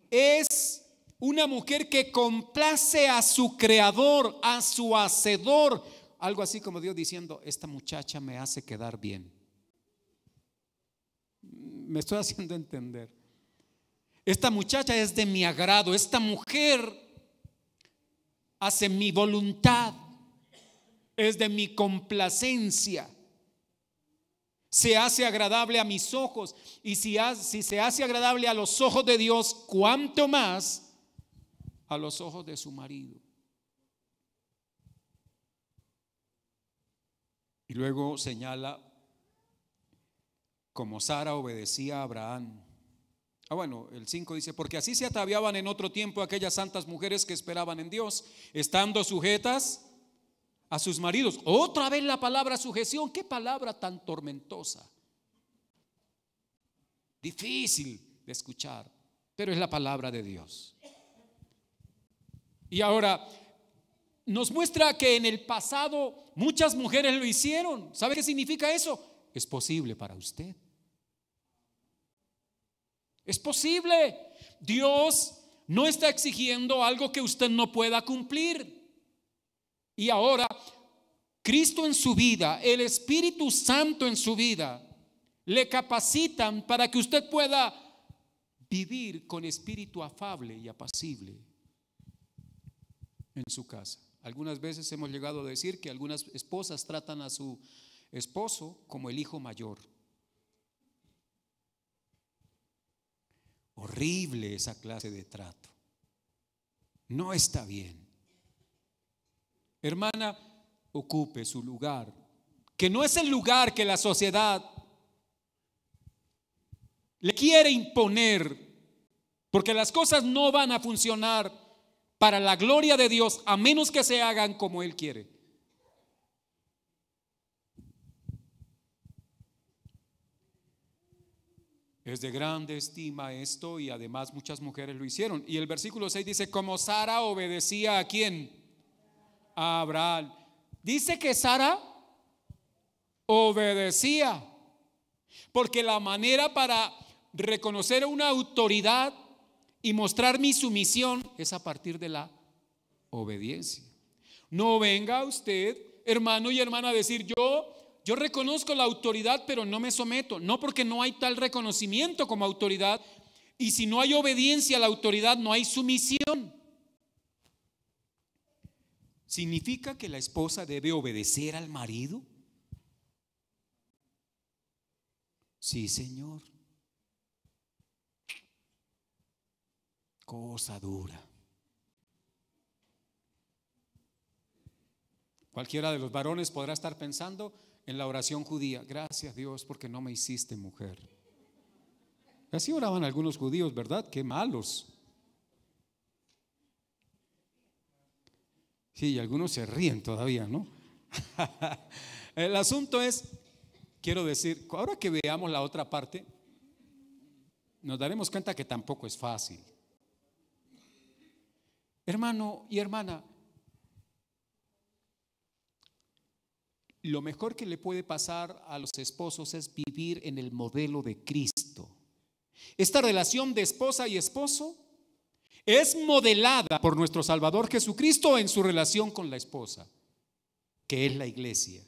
es una mujer que complace a su creador, a su hacedor. Algo así como Dios diciendo, esta muchacha me hace quedar bien. Me estoy haciendo entender. Esta muchacha es de mi agrado. Esta mujer hace mi voluntad. Es de mi complacencia. Se hace agradable a mis ojos. Y si se hace agradable a los ojos de Dios, cuánto más a los ojos de su marido. Y luego señala como Sara obedecía a Abraham. Bueno, el 5 dice, porque así se ataviaban en otro tiempo aquellas santas mujeres que esperaban en Dios, estando sujetas a sus maridos. Otra vez la palabra sujeción. Qué palabra tan tormentosa, difícil de escuchar, pero es la palabra de Dios. Y ahora nos muestra que en el pasado muchas mujeres lo hicieron. ¿Sabe qué significa eso? Es posible para usted. Es posible. Dios no está exigiendo algo que usted no pueda cumplir. Y ahora Cristo en su vida, el Espíritu Santo en su vida, le capacitan para que usted pueda vivir con espíritu afable y apacible en su casa. Algunas veces hemos llegado a decir que algunas esposas tratan a su esposo como el hijo mayor. Horrible esa clase de trato. No está bien. Hermana, ocupe su lugar, que no es el lugar que la sociedad le quiere imponer, porque las cosas no van a funcionar para la gloria de Dios a menos que se hagan como Él quiere. Es de grande estima esto, y además muchas mujeres lo hicieron. Y el versículo 6 dice, como Sara obedecía ¿a quién? A Abraham. Dice que Sara obedecía, porque la manera para reconocer una autoridad y mostrar mi sumisión es a partir de la obediencia. No venga usted, hermano y hermana, a decir yo reconozco la autoridad, pero no me someto. No, porque no hay tal reconocimiento como autoridad, y si no hay obediencia a la autoridad, no hay sumisión. ¿Significa que la esposa debe obedecer al marido? Sí, Señor. Cosa dura. Cualquiera de los varones podrá estar pensando en la oración judía: gracias, Dios, porque no me hiciste mujer. Así oraban algunos judíos, ¿verdad? Qué malos. Sí, y algunos se ríen todavía, ¿no? El asunto es, quiero decir, ahora que veamos la otra parte, nos daremos cuenta que tampoco es fácil. Hermano y hermana, lo mejor que le puede pasar a los esposos es vivir en el modelo de Cristo. Esta relación de esposa y esposo es modelada por nuestro Salvador Jesucristo en su relación con la esposa, que es la iglesia.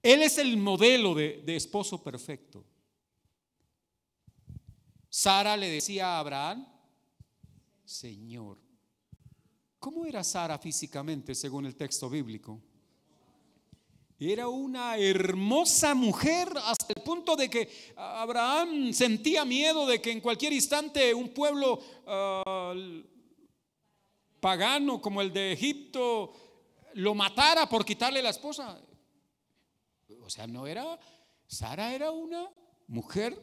Él es el modelo de esposo perfecto. Sara le decía a Abraham: Señor. ¿Cómo era Sara físicamente según el texto bíblico? Era una hermosa mujer, hasta el punto de que Abraham sentía miedo de que en cualquier instante un pueblo pagano como el de Egipto lo matara por quitarle la esposa. O sea, Sara era una mujer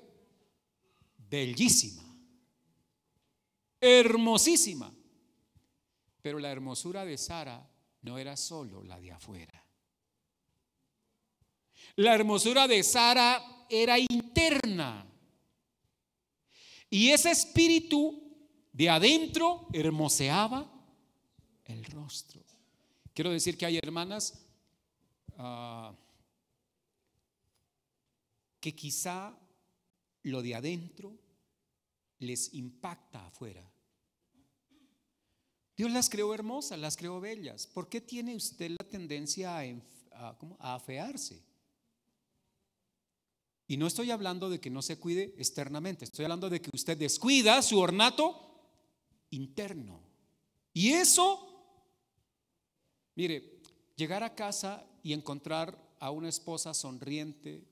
bellísima, hermosísima, pero la hermosura de Sara no era solo la de afuera. La hermosura de Sara era interna. Y ese espíritu de adentro hermoseaba el rostro. Quiero decir que hay hermanas que quizá lo de adentro les impacta afuera. Dios las creó hermosas, las creó bellas. ¿Por qué tiene usted la tendencia a afearse? Y no estoy hablando de que no se cuide externamente, estoy hablando de que usted descuida su ornato interno. Y eso, mire, llegar a casa y encontrar a una esposa sonriente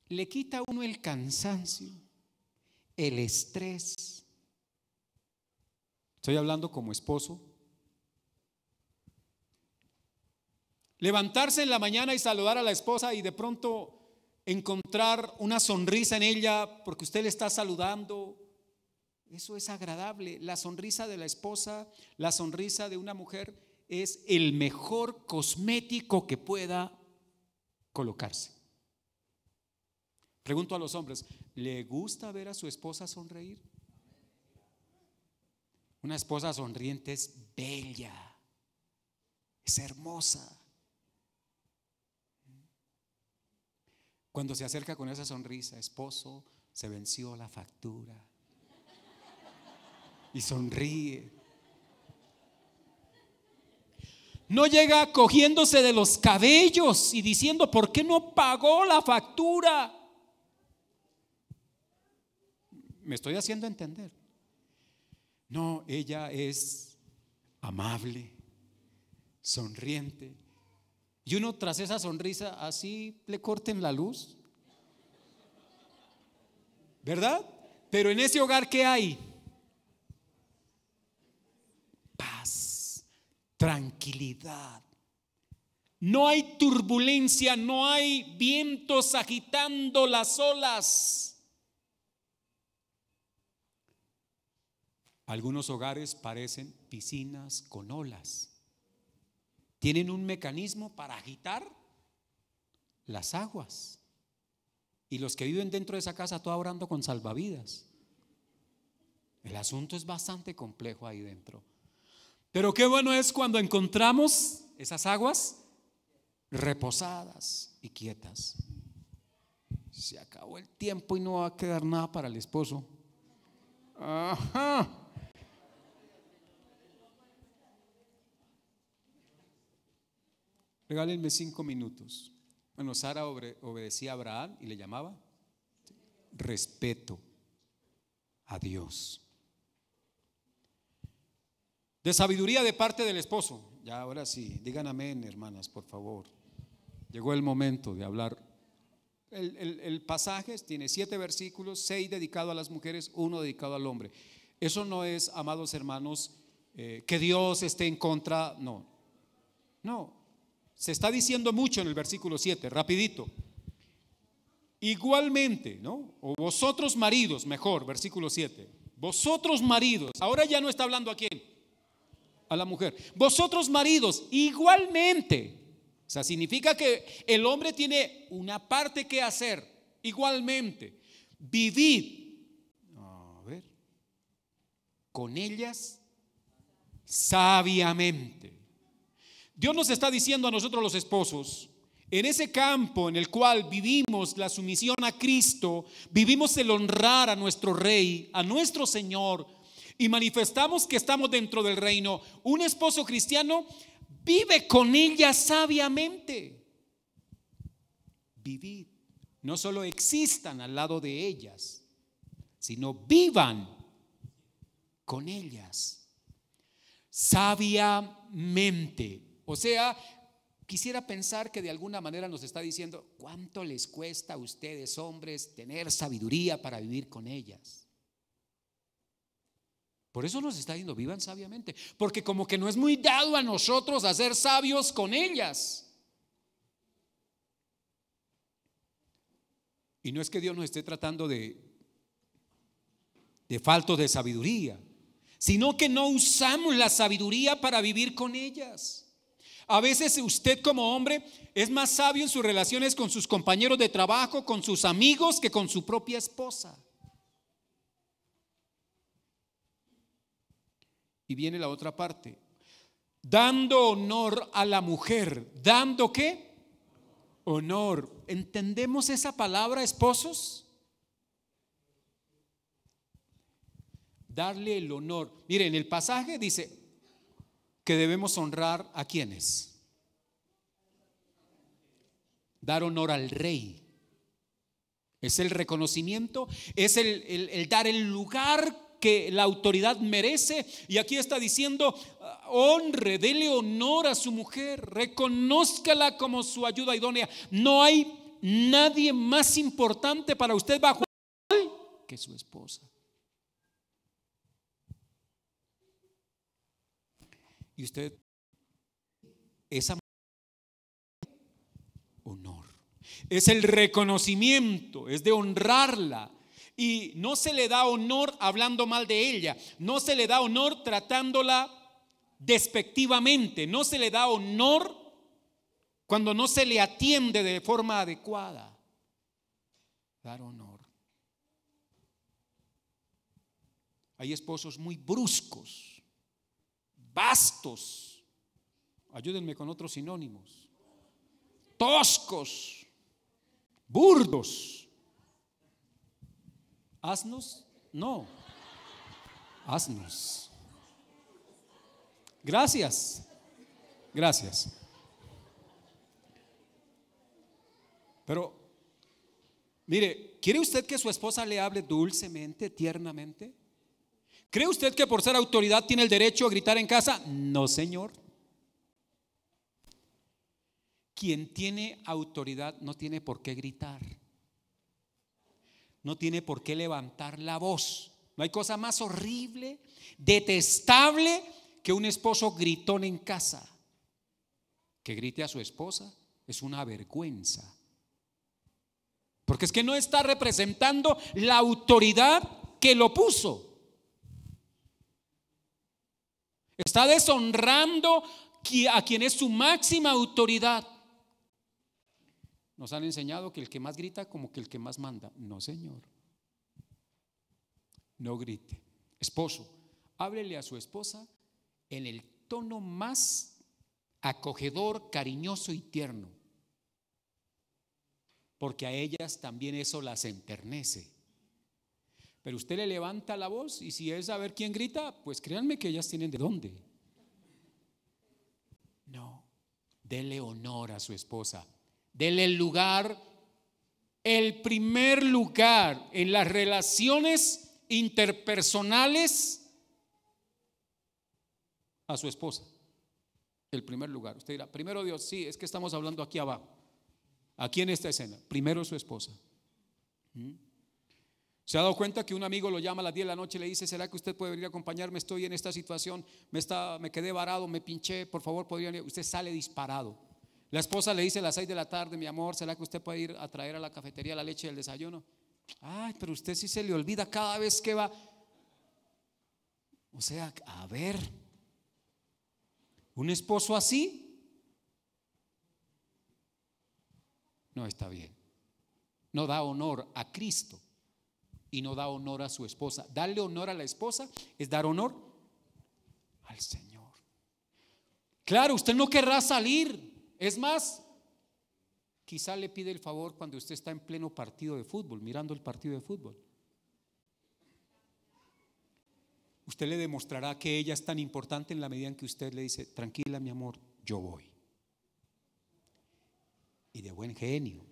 le quita a uno el cansancio, el estrés. Estoy hablando como esposo. Levantarse en la mañana y saludar a la esposa y de pronto encontrar una sonrisa en ella porque usted le está saludando, eso es agradable. La sonrisa de la esposa, la sonrisa de una mujer es el mejor cosmético que pueda colocarse. Pregunto a los hombres, ¿le gusta ver a su esposa sonreír? Una esposa sonriente es bella, es hermosa. Cuando se acerca con esa sonrisa, esposo, se venció la factura, y sonríe. No llega cogiéndose de los cabellos y diciendo, ¿por qué no pagó la factura? Me estoy haciendo entender. No, ella es amable, sonriente. Y uno tras esa sonrisa así le corten la luz, ¿verdad? Pero en ese hogar, ¿qué hay? Paz, tranquilidad. No hay turbulencia, no hay vientos agitando las olas. Algunos hogares parecen piscinas con olas. Tienen un mecanismo para agitar las aguas. Y los que viven dentro de esa casa, todos orando con salvavidas. El asunto es bastante complejo ahí dentro. Pero qué bueno es cuando encontramos esas aguas reposadas y quietas. Se acabó el tiempo y no va a quedar nada para el esposo. Ajá. Regálenme 5 minutos. Bueno, Sara obedecía a Abraham y le llamaba respeto a Dios. De sabiduría de parte del esposo. Ya ahora sí, digan amén, hermanas, por favor. Llegó el momento de hablar. El pasaje tiene 7 versículos, 6 dedicados a las mujeres, 1 dedicado al hombre. Eso no es, amados hermanos, que Dios esté en contra, no. Se está diciendo mucho en el versículo 7, rapidito. Igualmente, ¿no? O vosotros maridos, mejor, versículo 7. Vosotros maridos, ahora ya no está hablando a quién, a la mujer. Vosotros maridos, igualmente. O sea, significa que el hombre tiene una parte que hacer. Igualmente, vivid, con ellas sabiamente. Dios nos está diciendo a nosotros los esposos, en ese campo en el cual vivimos la sumisión a Cristo, vivimos el honrar a nuestro Rey, a nuestro Señor, y manifestamos que estamos dentro del reino. Un esposo cristiano vive con ella sabiamente. Vivid, no solo existan al lado de ellas, sino vivan con ellas sabiamente. O sea, quisiera pensar que de alguna manera nos está diciendo, ¿cuánto les cuesta a ustedes, hombres, tener sabiduría para vivir con ellas? Por eso nos está diciendo, vivan sabiamente, porque como que no es muy dado a nosotros a ser sabios con ellas. Y no es que Dios nos esté tratando de faltos de sabiduría, sino que no usamos la sabiduría para vivir con ellas. A veces usted como hombre es más sabio en sus relaciones con sus compañeros de trabajo, con sus amigos, que con su propia esposa. Y viene la otra parte, dando honor a la mujer. ¿Dando qué? Honor. ¿Entendemos esa palabra, esposos? Darle el honor. Miren, el pasaje dice que debemos honrar a quienes. Dar honor al rey. Es el reconocimiento, es el dar el lugar que la autoridad merece. Y aquí está diciendo: honre, dele honor a su mujer, reconózcala como su ayuda idónea. No hay nadie más importante para usted bajo él que su esposa. Y usted, esa honor, es el reconocimiento, es de honrarla. Y no se le da honor hablando mal de ella, no se le da honor tratándola despectivamente, no se le da honor cuando no se le atiende de forma adecuada. Dar honor. Hay esposos muy bruscos, vastos, ayúdenme con otros sinónimos, toscos, burdos. ¿Asnos? No, asnos. Gracias, gracias. Pero mire, ¿quiere usted que su esposa le hable dulcemente, tiernamente? ¿Cree usted que por ser autoridad tiene el derecho a gritar en casa? No, señor. Quien tiene autoridad no tiene por qué gritar, no tiene por qué levantar la voz. No hay cosa más horrible, detestable, que un esposo gritón en casa. Que grite a su esposa es una vergüenza, porque es que no está representando la autoridad que lo puso. Está deshonrando a quien es su máxima autoridad. Nos han enseñado que el que más grita como que el que más manda. No, señor. No grite. Esposo, háblele a su esposa en el tono más acogedor, cariñoso y tierno, porque a ellas también eso las enternece. Pero usted le levanta la voz, y si es a ver quién grita, pues créanme que ellas tienen de dónde. No, dele honor a su esposa, dele el lugar, el primer lugar en las relaciones interpersonales a su esposa. El primer lugar. Usted dirá, primero Dios. Sí, es que estamos hablando aquí abajo, aquí en esta escena. Primero su esposa. ¿Se ha dado cuenta que un amigo lo llama a las 10 de la noche y le dice: ¿será que usted puede venir a acompañarme? Estoy en esta situación, me quedé varado, me pinché, por favor, podría venir. Usted sale disparado. La esposa le dice a las 6 de la tarde: mi amor, ¿será que usted puede ir a traer a la cafetería la leche del desayuno? Ay, pero usted sí se le olvida cada vez que va. O sea, a ver, un esposo así no está bien. No da honor a Cristo y no da honor a su esposa. Darle honor a la esposa es dar honor al Señor. Claro, usted no querrá salir. Es más, quizá le pide el favor cuando usted está en pleno partido de fútbol, mirando el partido de fútbol. Usted le demostrará que ella es tan importante en la medida en que usted le dice: tranquila, mi amor, yo voy. Y de buen genio.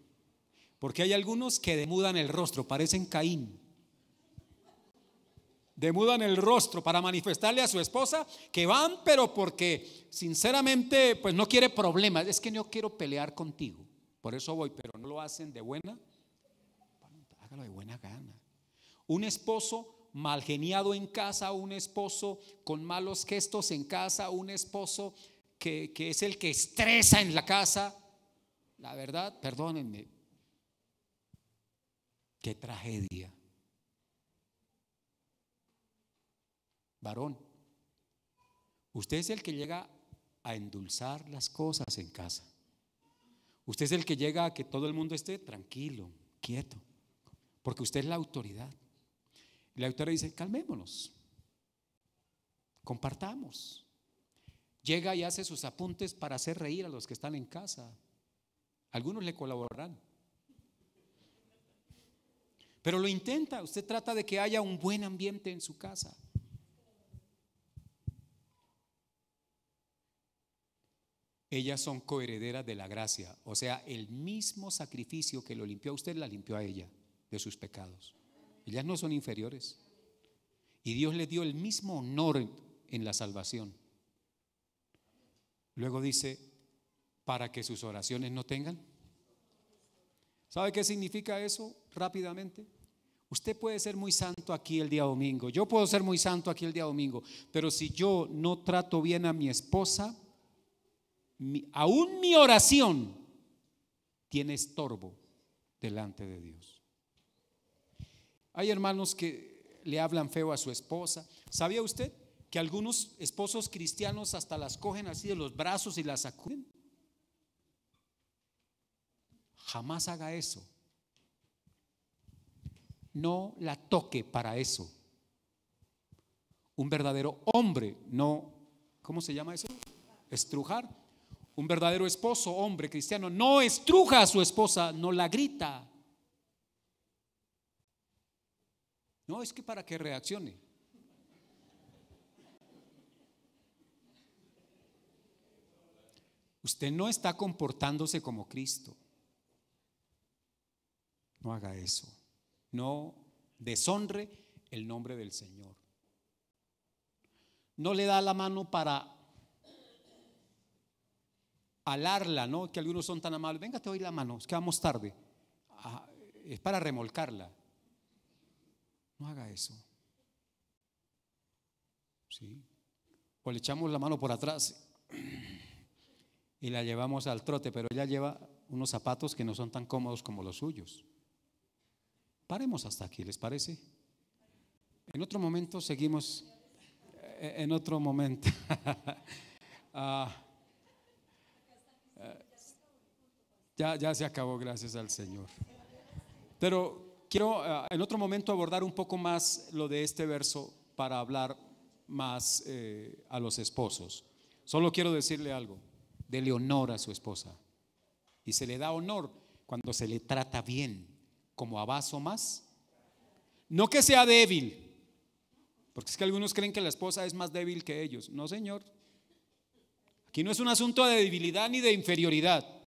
Porque hay algunos que demudan el rostro, parecen Caín. Demudan el rostro para manifestarle a su esposa que van, pero porque sinceramente pues no quiere problemas. Es que no quiero pelear contigo, por eso voy. Pero no lo hacen de buena, hágalo de buena gana. Un esposo mal geniado en casa, un esposo con malos gestos en casa, un esposo que es el que estresa en la casa, la verdad, perdónenme, qué tragedia. varón, usted es el que llega a endulzar las cosas en casa. Usted es el que llega a que todo el mundo esté tranquilo, quieto, porque usted es la autoridad. Y la autoridad dice: calmémonos, compartamos. Llega y hace sus apuntes para hacer reír a los que están en casa. Algunos le colaborarán, pero lo intenta. Usted trata de que haya un buen ambiente en su casa. Ellas son coherederas de la gracia, o sea, el mismo sacrificio que lo limpió a usted, la limpió a ella de sus pecados. Ellas no son inferiores, y Dios les dio el mismo honor en la salvación. Luego dice: para que sus oraciones no tengan. ¿Sabe qué significa eso? Rápidamente, usted puede ser muy santo aquí el día domingo, yo puedo ser muy santo aquí el día domingo, pero si yo no trato bien a mi esposa, aún mi oración tiene estorbo delante de Dios. Hay hermanos que le hablan feo a su esposa. ¿Sabía usted que algunos esposos cristianos hasta las cogen así de los brazos y las sacuden? Jamás haga eso. No la toque para eso. Un verdadero hombre, no, ¿cómo se llama eso? Estrujar. Un verdadero esposo, hombre cristiano, no estruja a su esposa, no la grita. No, es que para que reaccione. Usted no está comportándose como Cristo. No haga eso. No deshonre el nombre del Señor. No le da la mano para alarla, ¿no? Que algunos son tan amables: venga, te doy la mano, es que vamos tarde. Es para remolcarla. No haga eso. ¿Sí? O le echamos la mano por atrás y la llevamos al trote, pero ella lleva unos zapatos que no son tan cómodos como los suyos. Paremos hasta aquí, ¿les parece? En otro momento seguimos. En otro momento. Ya se acabó, gracias al Señor. Pero quiero en otro momento abordar un poco más lo de este verso para hablar más a los esposos. Solo quiero decirle algo: dele honor a su esposa. Y se le da honor cuando se le trata bien, como a vaso más. No que sea débil, porque es que algunos creen que la esposa es más débil que ellos. No, señor. Aquí no es un asunto de debilidad ni de inferioridad.